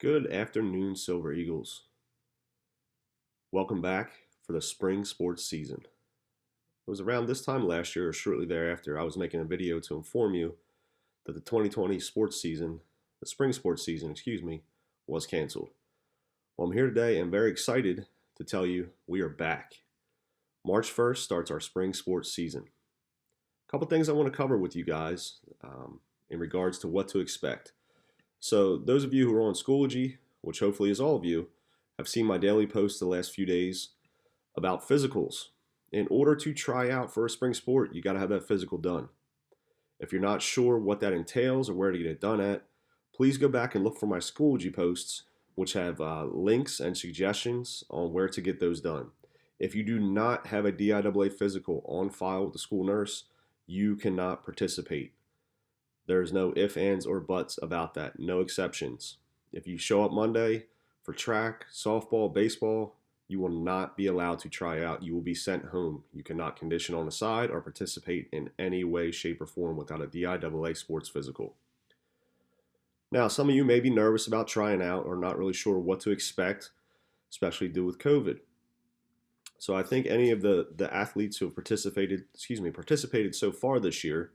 Good afternoon, Silver Eagles. Welcome back for the spring sports season. It was around this time last year, or shortly thereafter, I was making a video to inform you that the 2020 sports season, the spring sports season, was canceled. Well, I'm here today and very excited to tell you we are back. March 1st starts our spring sports season. A couple things I want to cover with you guys in regards to what to expect. So, those of you who are on Schoology, which hopefully is all of you, have seen my daily posts the last few days about physicals. In order to try out for a spring sport, you got to have that physical done. If you're not sure what that entails or where to get it done at, please go back and look for my Schoology posts, which have links and suggestions on where to get those done. If you do not have a DIAA physical on file with the school nurse, you cannot participate. There's no ifs, ands, or buts about that. No exceptions. If you show up Monday for track, softball, baseball, you will not be allowed to try out. You will be sent home. You cannot condition on the side or participate in any way, shape, or form without a DIAA sports physical. Now, some of you may be nervous about trying out or not really sure what to expect, especially due with COVID. So I think any of the athletes who have participated so far this year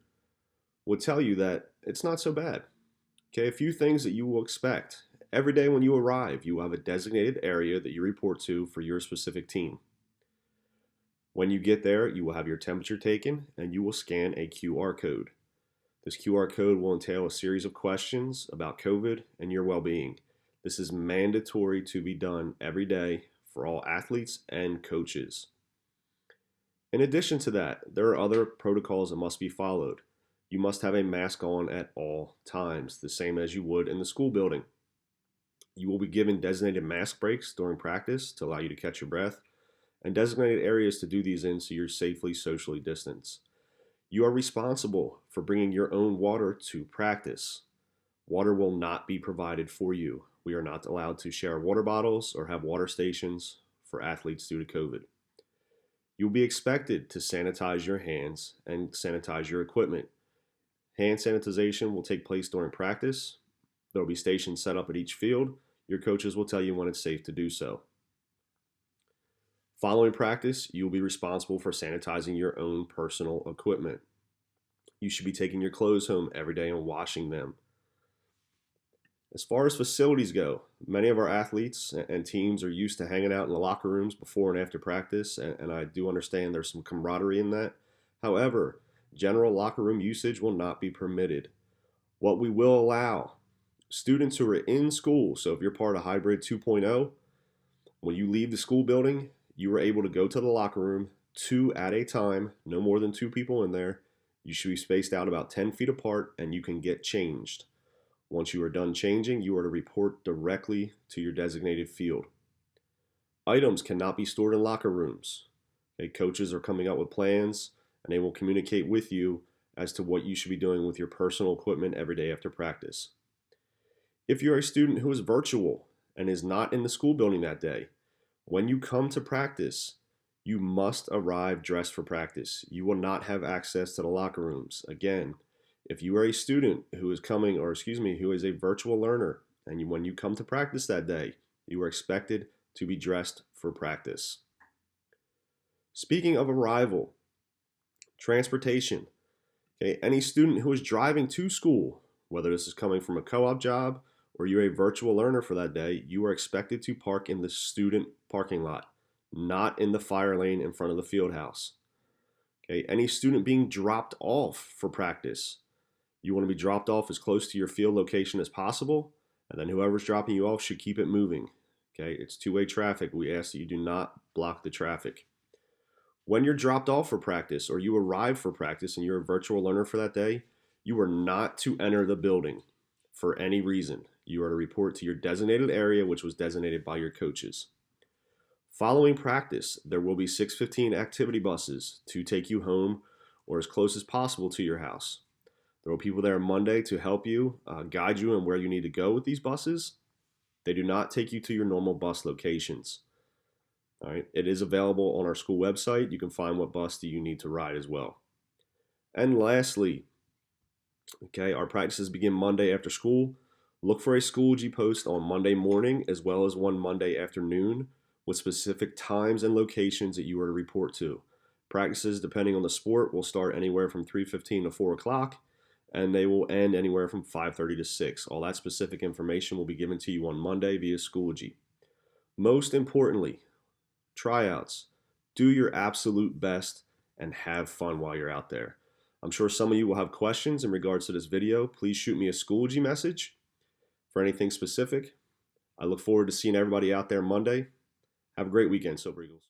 would tell you that it's not so bad. Okay, a few things that you will expect. Every day when you arrive, you will have a designated area that you report to for your specific team. When you get there, you will have your temperature taken and you will scan a QR code. This QR code will entail a series of questions about COVID and your well-being. This is mandatory to be done every day for all athletes and coaches. In addition to that, there are other protocols that must be followed. You must have a mask on at all times, the same as you would in the school building. You will be given designated mask breaks during practice to allow you to catch your breath, and designated areas to do these in so you're safely socially distanced. You are responsible for bringing your own water to practice. Water will not be provided for you. We are not allowed to share water bottles or have water stations for athletes due to COVID. You will be expected to sanitize your hands and sanitize your equipment. Hand sanitization will take place during practice. There will be stations set up at each field. Your coaches will tell you when it's safe to do so. Following practice, you will be responsible for sanitizing your own personal equipment. You should be taking your clothes home every day and washing them. As far as facilities go, many of our athletes and teams are used to hanging out in the locker rooms before and after practice, and I do understand there's some camaraderie in that. However, general locker room usage will not be permitted. What we will allow, students who are in school, so if you're part of Hybrid 2.0, when you leave the school building, you are able to go to the locker room, 2 at a time, no more than 2 people in there. You should be spaced out about 10 feet apart and you can get changed. Once you are done changing, you are to report directly to your designated field. Items cannot be stored in locker rooms. Okay, coaches are coming up with plans and they will communicate with you as to what you should be doing with your personal equipment every day after practice. If you're a student who is virtual and is not in the school building that day, when you come to practice, you must arrive dressed for practice. You will not have access to the locker rooms. Again, if you are a student who is who is a virtual learner, and when you come to practice that day, you are expected to be dressed for practice. Speaking of arrival, transportation. Okay, any student who is driving to school, whether this is coming from a co-op job or you're a virtual learner for that day, you are expected to park in the student parking lot, not in the fire lane in front of the field house. Okay, any student being dropped off for practice, you want to be dropped off as close to your field location as possible, and then whoever's dropping you off should keep it moving. Okay, it's two-way traffic. We ask that you do not block the traffic. When you're dropped off for practice or you arrive for practice and you're a virtual learner for that day, you are not to enter the building for any reason. You are to report to your designated area, which was designated by your coaches. Following practice, there will be 6:15 activity buses to take you home or as close as possible to your house. There will be people there Monday to help you, guide you on where you need to go with these buses. They do not take you to your normal bus locations. All right, it is available on our school website. You can find what bus do you need to ride as well. And lastly, okay, our practices begin Monday after school. Look for a Schoology post on Monday morning as well as one Monday afternoon with specific times and locations that you are to report to. Practices, depending on the sport, will start anywhere from 3:15 to 4 o'clock, and they will end anywhere from 5:30 to 6. All that specific information will be given to you on Monday via Schoology. Most importantly, tryouts. Do your absolute best and have fun while you're out there. I'm sure some of you will have questions in regards to this video. Please shoot me a Schoology message for anything specific. I look forward to seeing everybody out there Monday. Have a great weekend, Silver Eagles.